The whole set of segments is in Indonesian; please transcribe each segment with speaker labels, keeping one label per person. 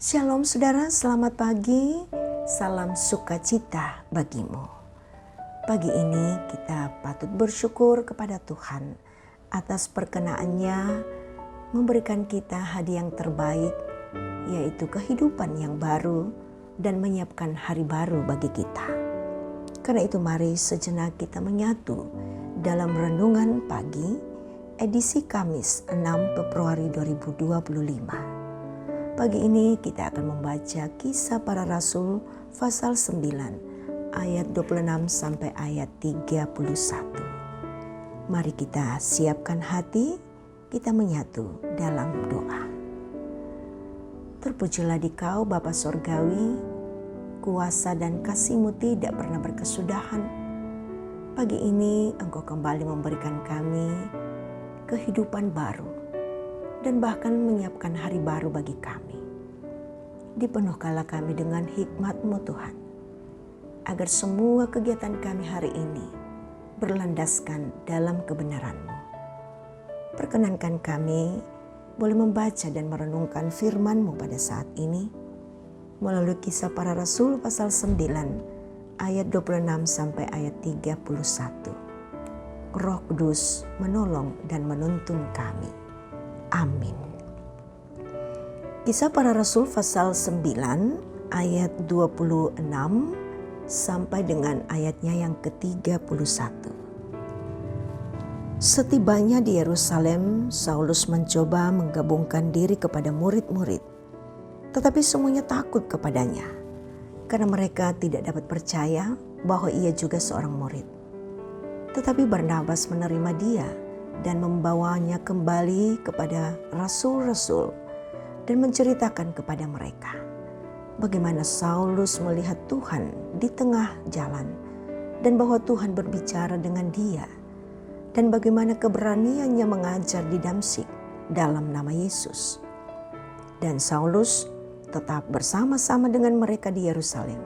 Speaker 1: Shalom saudara, selamat pagi, salam sukacita bagimu. Pagi ini kita patut bersyukur kepada Tuhan atas perkenaannya memberikan kita hadiah yang terbaik, yaitu kehidupan yang baru dan menyiapkan hari baru bagi kita. Karena itu mari sejenak kita menyatu dalam renungan pagi edisi Kamis 6 Februari 2025. Pagi ini kita akan membaca Kisah Para Rasul pasal 9 ayat 26 sampai ayat 31. Mari kita siapkan hati, kita menyatu dalam doa. Terpujilah Dikau Bapa Sorgawi, kuasa dan kasih-Mu tidak pernah berkesudahan. Pagi ini Engkau kembali memberikan kami kehidupan baru dan bahkan menyiapkan hari baru bagi kami. Dipenuhkanlah kami dengan hikmat-Mu Tuhan, agar semua kegiatan kami hari ini berlandaskan dalam kebenaran-Mu. Perkenankan kami boleh membaca dan merenungkan firman-Mu pada saat ini, melalui Kisah Para Rasul pasal 9 ayat 26 sampai ayat 31. Roh Kudus menolong dan menuntun kami. Amin. Kisah Para Rasul pasal 9 ayat 26 sampai dengan ayatnya yang ke-31. Setibanya di Yerusalem, Saulus mencoba menggabungkan diri kepada murid-murid, tetapi semuanya takut kepadanya, karena mereka tidak dapat percaya bahwa ia juga seorang murid. Tetapi Barnabas menerima dia dan membawanya kembali kepada rasul-rasul dan menceritakan kepada mereka bagaimana Saulus melihat Tuhan di tengah jalan dan bahwa Tuhan berbicara dengan dia, dan bagaimana keberaniannya mengajar di Damsyik dalam nama Yesus. Dan Saulus tetap bersama-sama dengan mereka di Yerusalem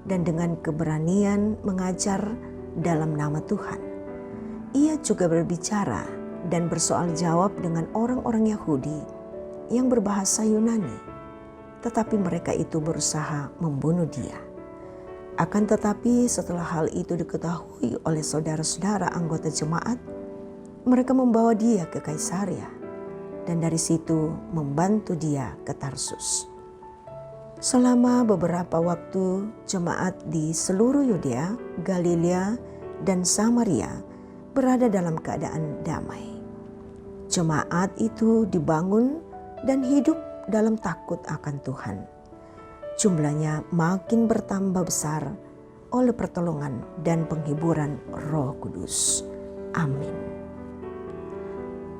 Speaker 1: dan dengan keberanian mengajar dalam nama Tuhan. Ia juga berbicara dan bersoal jawab dengan orang-orang Yahudi yang berbahasa Yunani, tetapi mereka itu berusaha membunuh dia. Akan tetapi setelah hal itu diketahui oleh saudara-saudara anggota jemaat, mereka membawa dia ke Kaisaria dan dari situ membantu dia ke Tarsus. Selama beberapa waktu, jemaat di seluruh Yudea, Galilea, dan Samaria berada dalam keadaan damai. Jemaat itu dibangun dan hidup dalam takut akan Tuhan. Jumlahnya makin bertambah besar oleh pertolongan dan penghiburan Roh Kudus. Amin.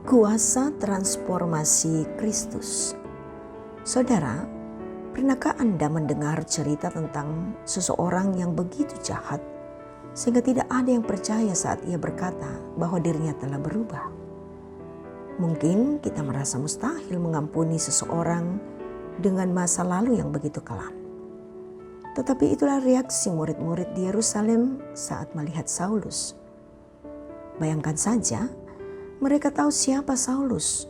Speaker 1: Kuasa transformasi Kristus. Saudara, pernahkah Anda mendengar cerita tentang seseorang yang begitu jahat sehingga tidak ada yang percaya saat ia berkata bahwa dirinya telah berubah? Mungkin kita merasa mustahil mengampuni seseorang dengan masa lalu yang begitu kelam. Tetapi itulah reaksi murid-murid di Yerusalem saat melihat Saulus. Bayangkan saja, mereka tahu siapa Saulus,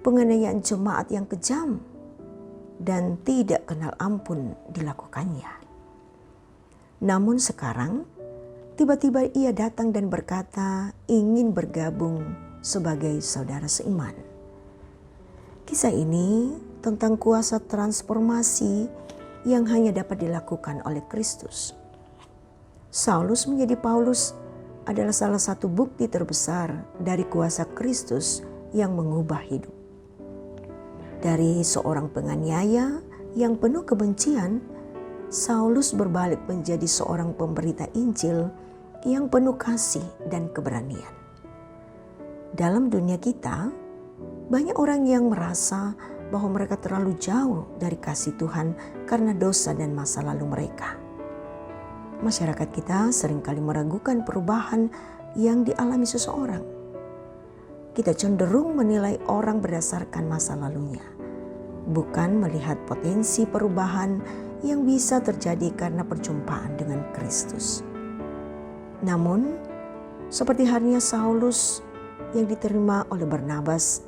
Speaker 1: penganiayaan jemaat yang kejam dan tidak kenal ampun dilakukannya. Namun sekarang, tiba-tiba ia datang dan berkata ingin bergabung sebagai saudara seiman. Kisah ini tentang kuasa transformasi yang hanya dapat dilakukan oleh Kristus. Saulus menjadi Paulus adalah salah satu bukti terbesar dari kuasa Kristus yang mengubah hidup. Dari seorang penganiaya yang penuh kebencian, Saulus berbalik menjadi seorang pemberita Injil yang penuh kasih dan keberanian. Dalam dunia kita, banyak orang yang merasa bahwa mereka terlalu jauh dari kasih Tuhan karena dosa dan masa lalu mereka. Masyarakat kita seringkali meragukan perubahan yang dialami seseorang. Kita cenderung menilai orang berdasarkan masa lalunya, bukan melihat potensi perubahan yang bisa terjadi karena perjumpaan dengan Kristus. Namun, seperti halnya Saulus yang diterima oleh Barnabas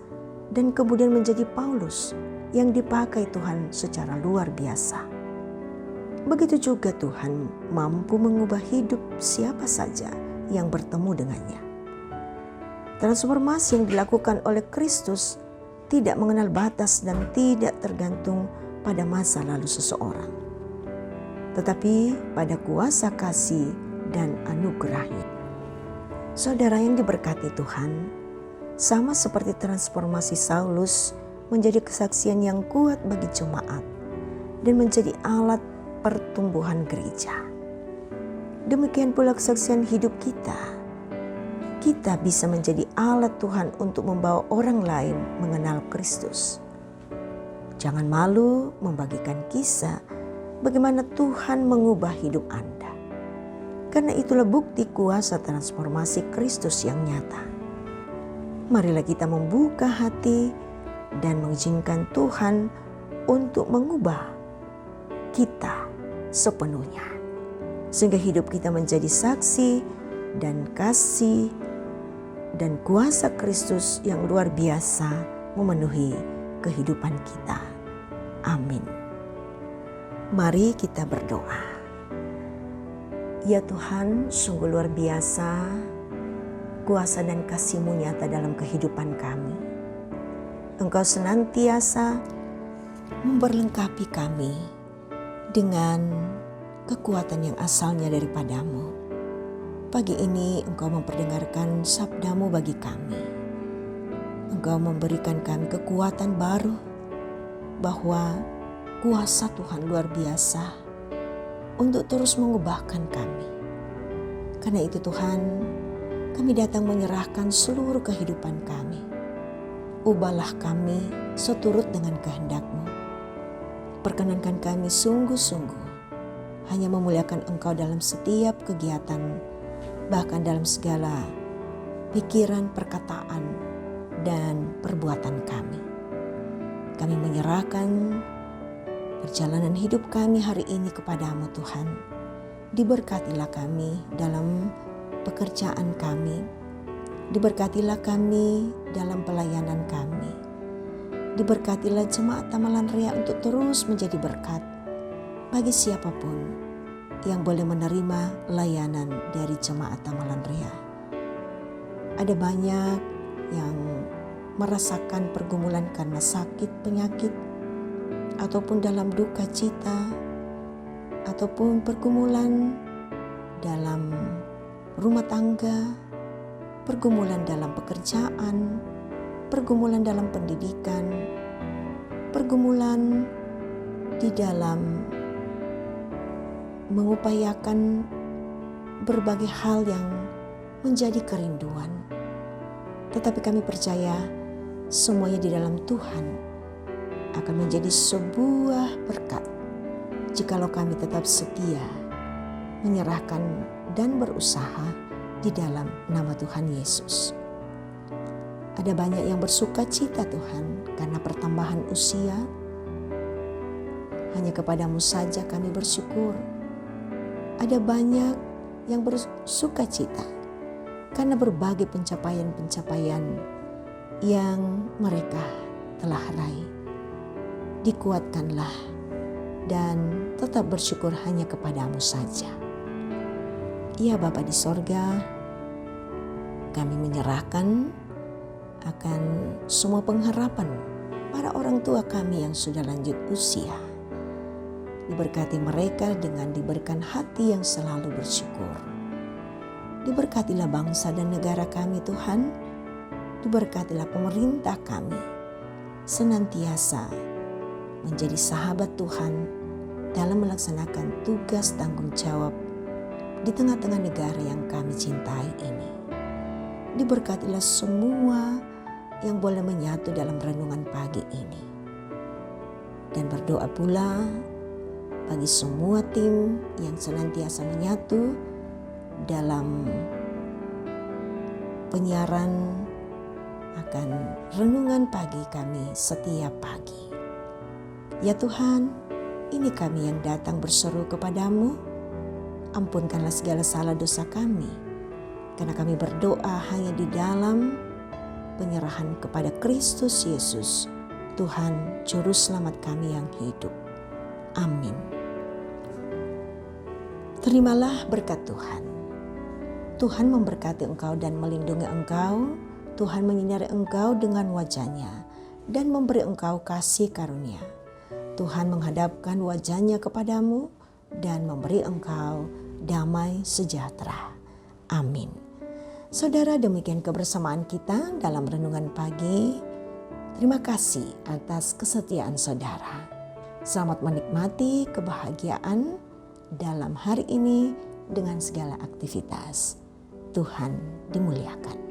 Speaker 1: dan kemudian menjadi Paulus, yang dipakai Tuhan secara luar biasa. Begitu juga Tuhan mampu mengubah hidup siapa saja yang bertemu dengannya. Transformasi yang dilakukan oleh Kristus tidak mengenal batas dan tidak tergantung pada masa lalu seseorang, tetapi pada kuasa kasih dan anugerahnya. Saudara yang diberkati Tuhan, sama seperti transformasi Saulus menjadi kesaksian yang kuat bagi jemaat dan menjadi alat pertumbuhan gereja. Demikian pula kesaksian hidup kita. Kita bisa menjadi alat Tuhan untuk membawa orang lain mengenal Kristus. Jangan malu membagikan kisah bagaimana Tuhan mengubah hidup Anda. Karena itulah bukti kuasa transformasi Kristus yang nyata. Marilah kita membuka hati dan mengizinkan Tuhan untuk mengubah kita sepenuhnya. Sehingga hidup kita menjadi saksi dan kasih dan kuasa Kristus yang luar biasa memenuhi kehidupan kita. Amin. Mari kita berdoa. Ya Tuhan, sungguh luar biasa kuasa dan kasih-Mu nyata dalam kehidupan kami. Engkau senantiasa memberlengkapi kami dengan kekuatan yang asalnya daripada-Mu. Pagi ini Engkau memperdengarkan sabda-Mu bagi kami. Engkau memberikan kami kekuatan baru bahwa kuasa Tuhan luar biasa untuk terus mengubahkan kami. Karena itu Tuhan, kami datang menyerahkan seluruh kehidupan kami. Ubahlah kami seturut dengan kehendak-Mu. Perkenankan kami sungguh-sungguh hanya memuliakan Engkau dalam setiap kegiatan, bahkan dalam segala pikiran, perkataan, dan perbuatan kami. Kami menyerahkan perjalanan hidup kami hari ini kepada-Mu Tuhan. Diberkatilah kami dalam pekerjaan kami. Diberkatilah kami dalam pelayanan kami. Diberkatilah jemaat Tamalan Ria untuk terus menjadi berkat bagi siapapun yang boleh menerima layanan dari jemaat Tamalan Ria. Ada banyak yang merasakan pergumulan karena sakit, penyakit, ataupun dalam duka cita, ataupun pergumulan dalam rumah tangga, pergumulan dalam pekerjaan, pergumulan dalam pendidikan, pergumulan di dalam mengupayakan berbagai hal yang menjadi kerinduan. Tetapi kami percaya semuanya di dalam Tuhan akan menjadi sebuah berkat jikalau kami tetap setia menyerahkan dan berusaha di dalam nama Tuhan Yesus. Ada banyak yang bersuka cita Tuhan karena pertambahan usia. Hanya kepada-Mu saja kami bersyukur. Ada banyak yang bersuka cita karena berbagai pencapaian-pencapaian yang mereka telah raih. Dikuatkanlah dan tetap bersyukur hanya kepada-Mu saja. Ya Bapa di sorga, kami menyerahkan akan semua pengharapan para orang tua kami yang sudah lanjut usia. Diberkati mereka dengan diberikan hati yang selalu bersyukur. Diberkatilah bangsa dan negara kami Tuhan. Diberkatilah pemerintah kami senantiasa menjadi sahabat Tuhan dalam melaksanakan tugas tanggung jawab di tengah-tengah negara yang kami cintai ini. Diberkatilah semua yang boleh menyatu dalam renungan pagi ini. Dan berdoa pula bagi semua tim yang senantiasa menyatu dalam penyiaran akan renungan pagi kami setiap pagi. Ya Tuhan, ini kami yang datang berseru kepada-Mu. Ampunkanlah segala salah dosa kami, karena kami berdoa hanya di dalam penyerahan kepada Kristus Yesus, Tuhan Juru Selamat kami yang hidup. Amin. Terimalah berkat Tuhan. Tuhan memberkati engkau dan melindungi engkau. Tuhan menyinari engkau dengan wajah-Nya dan memberi engkau kasih karunia. Tuhan menghadapkan wajah-Nya kepadamu dan memberi engkau damai sejahtera. Amin. Saudara, demikian kebersamaan kita dalam renungan pagi. Terima kasih atas kesetiaan saudara. Selamat menikmati kebahagiaan dalam hari ini dengan segala aktivitas. Tuhan dimuliakan.